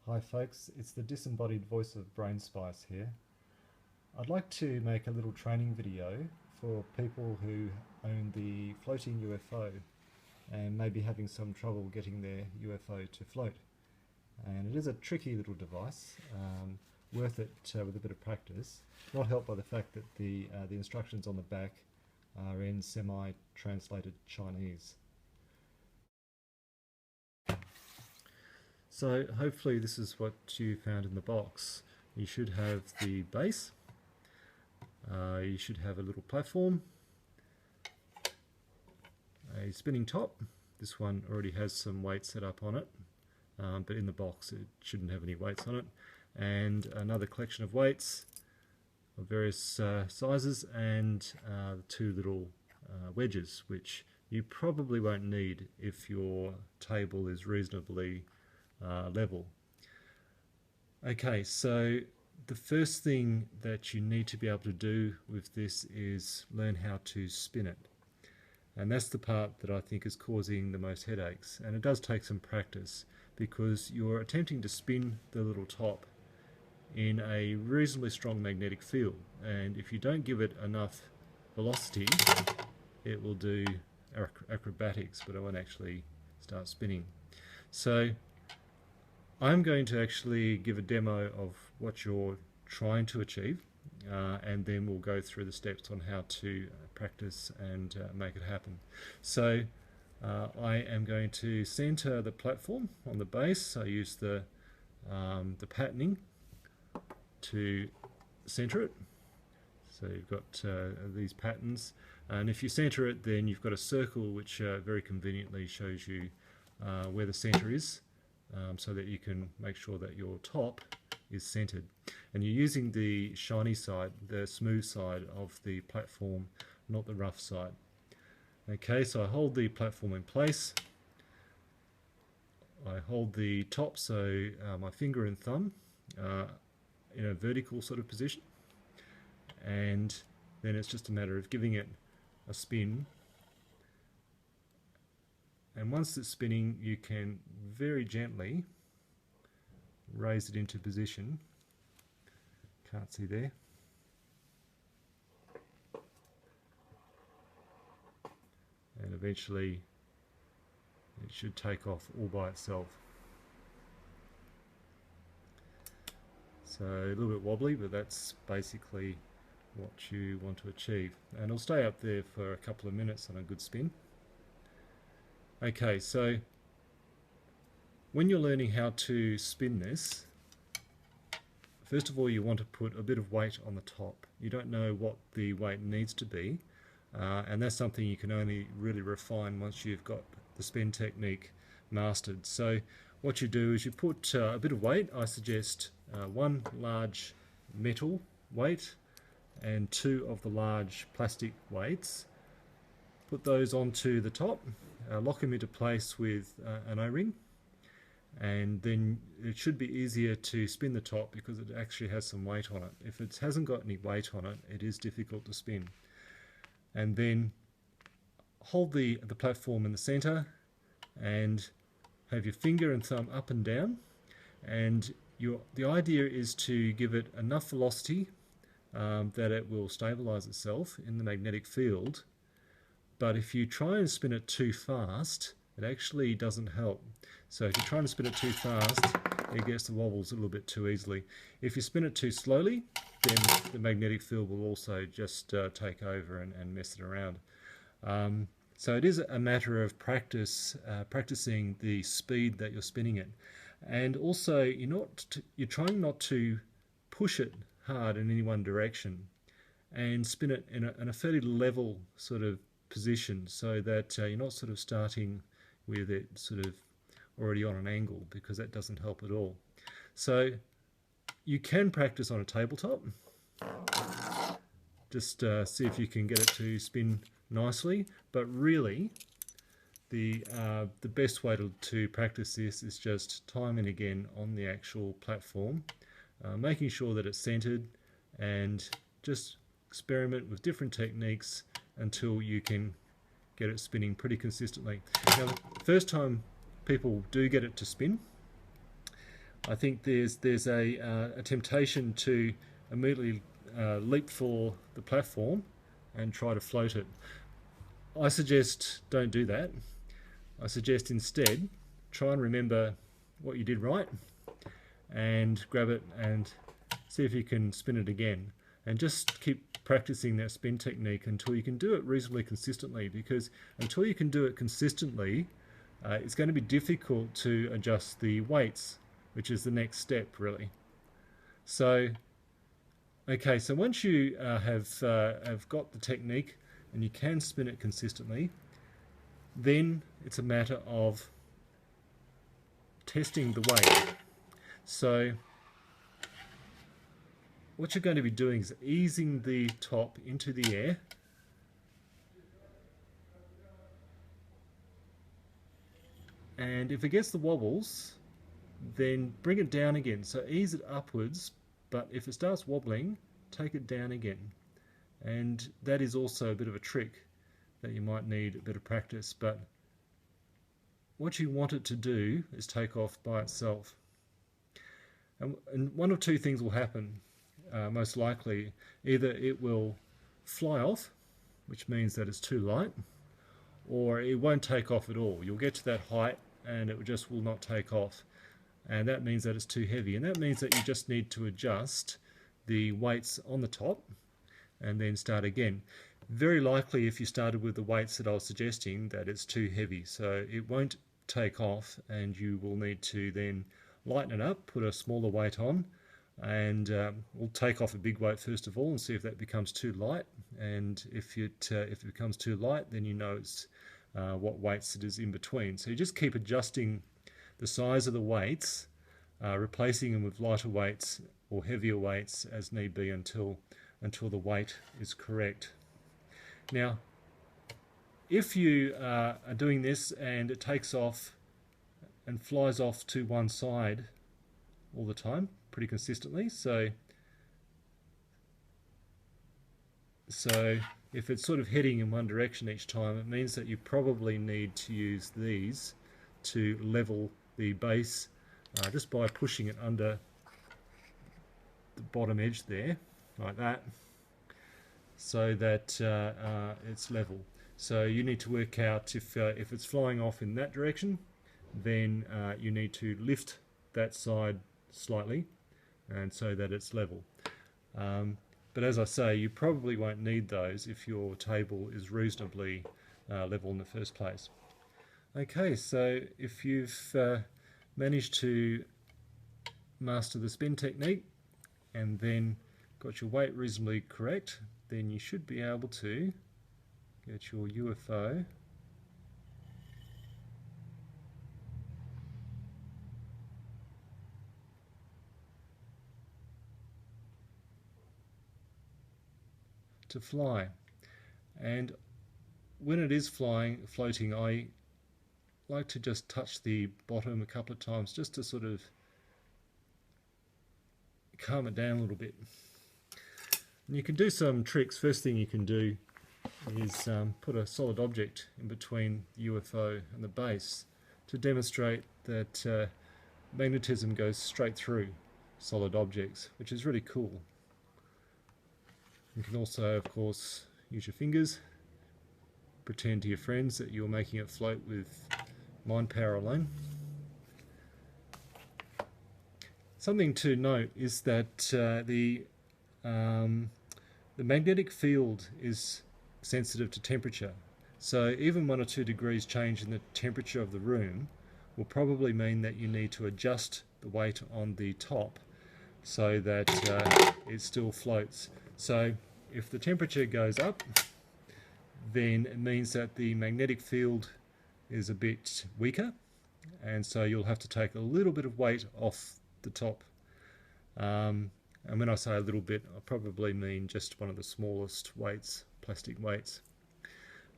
Hi folks, it's the disembodied voice of Brain Spice here. I'd like to make a little training video for people who own the floating UFO and may be having some trouble getting their UFO to float. And it is a tricky little device, worth it with a bit of practice, not helped by the fact that the instructions on the back are in semi-translated Chinese. So hopefully this is what you found in the box. You should have the base, you should have a little platform, a spinning top. This one already has some weight set up on it, but in the box it shouldn't have any weights on it, and another collection of weights of various sizes, and two little wedges, which you probably won't need if your table is reasonably level. Okay, so the first thing that you need to be able to do with this is learn how to spin it. And that's the part that I think is causing the most headaches. And it does take some practice, because you're attempting to spin the little top in a reasonably strong magnetic field. And if you don't give it enough velocity, it will do acrobatics, but it won't actually start spinning. So I'm going to actually give a demo of what you're trying to achieve, and then we'll go through the steps on how to practice and make it happen. So I am going to center the platform on the base. I use the patterning to center it. So you've got these patterns, and if you center it, then you've got a circle which very conveniently shows you where the center is. So that you can make sure that your top is centered, and you're using the shiny side, the smooth side of the platform, not the rough side. Okay, so I hold the platform in place. I hold the top, so my finger and thumb in a vertical sort of position, and then it's just a matter of giving it a spin. And once it's spinning, you can very gently raise it into position. Can't see there. And eventually it should take off all by itself. So a little bit wobbly, but that's basically what you want to achieve. And it'll stay up there for a couple of minutes on a good spin. Okay, so when you're learning how to spin this, first of all you want to put a bit of weight on the top. You don't know what the weight needs to be, and that's something you can only really refine once you've got the spin technique mastered. So what you do is you put a bit of weight. I suggest one large metal weight and two of the large plastic weights. Put those onto the top, lock them into place with an O-ring, and then it should be easier to spin the top because it actually has some weight on it. If it hasn't got any weight on it, it is difficult to spin. And then hold the platform in the center and have your finger and thumb up and down, and the idea is to give it enough velocity that it will stabilize itself in the magnetic field. But if you try and spin it too fast, it actually doesn't help. So if you're trying to spin it too fast, it gets the wobbles a little bit too easily. If you spin it too slowly, then the magnetic field will also just take over and mess it around. So it is a matter of practice, practicing the speed that you're spinning it. And also, you're trying not to push it hard in any one direction, and spin it in a fairly level sort of position, so that you're not sort of starting with it sort of already on an angle, because that doesn't help at all. So you can practice on a tabletop. Just see if you can get it to spin nicely, but really the best way to practice this is just time and again on the actual platform, making sure that it's centered, and just experiment with different techniques until you can get it spinning pretty consistently. Now, the first time people do get it to spin, I think there's a temptation to immediately leap for the platform and try to float it. I suggest don't do that. I suggest instead try and remember what you did right and grab it and see if you can spin it again, and just keep practicing that spin technique until you can do it reasonably consistently, because until you can do it consistently it's going to be difficult to adjust the weights, which is the next step really. So okay, so once you have got the technique and you can spin it consistently, then it's a matter of testing the weight. So what you're going to be doing is easing the top into the air, and if it gets the wobbles, then bring it down again. So ease it upwards, but if it starts wobbling, take it down again. And that is also a bit of a trick that you might need a bit of practice, but what you want it to do is take off by itself. And one of two things will happen, most likely. Either it will fly off, which means that it's too light, or it won't take off at all. You'll get to that height and it just will not take off, and that means that it's too heavy, and that means that you just need to adjust the weights on the top and then start again. Very likely, if you started with the weights that I was suggesting, that it's too heavy, so it won't take off, and you will need to then lighten it up, put a smaller weight on, and we'll take off a big weight first of all and see if that becomes too light. And if it becomes too light, then you know it's what weights it is in between. So you just keep adjusting the size of the weights, replacing them with lighter weights or heavier weights as need be until the weight is correct. Now, if you are doing this and it takes off and flies off to one side all the time, pretty consistently, so if it's sort of heading in one direction each time, it means that you probably need to use these to level the base just by pushing it under the bottom edge there, like that, so that it's level. So you need to work out if it's flying off in that direction, then you need to lift that side slightly, and so that it's level. But as I say, you probably won't need those if your table is reasonably level in the first place. Okay, so if you've managed to master the spin technique and then got your weight reasonably correct, then you should be able to get your UFO to fly. And when it is floating, I like to just touch the bottom a couple of times just to sort of calm it down a little bit. And you can do some tricks. First thing you can do is put a solid object in between the UFO and the base to demonstrate that magnetism goes straight through solid objects, which is really cool. You can also, of course, use your fingers, pretend to your friends that you're making it float with mind power alone. Something to note is that the magnetic field is sensitive to temperature. So even 1 or 2 degrees change in the temperature of the room will probably mean that you need to adjust the weight on the top so that it still floats. So if the temperature goes up, then it means that the magnetic field is a bit weaker, and so you'll have to take a little bit of weight off the top. And when I say a little bit, I probably mean just one of the smallest weights, plastic weights.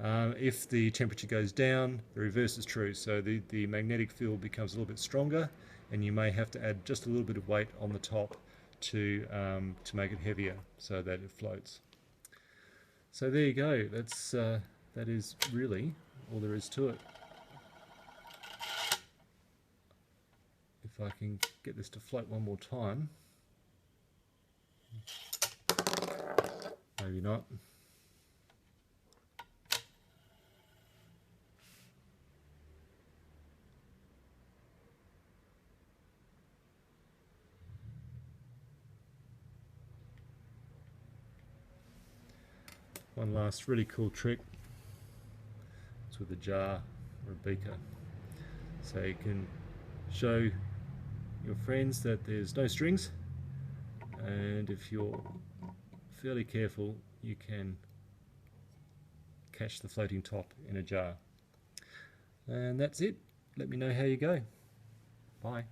If the temperature goes down, the reverse is true. So the magnetic field becomes a little bit stronger, and you may have to add just a little bit of weight on the top to make it heavier so that it floats. So there you go. That is really all there is to it. If I can get this to float one more time. Maybe not. One last really cool trick. It's with a jar or a beaker. So you can show your friends that there's no strings, and if you're fairly careful you can catch the floating top in a jar. And that's it. Let me know how you go. Bye.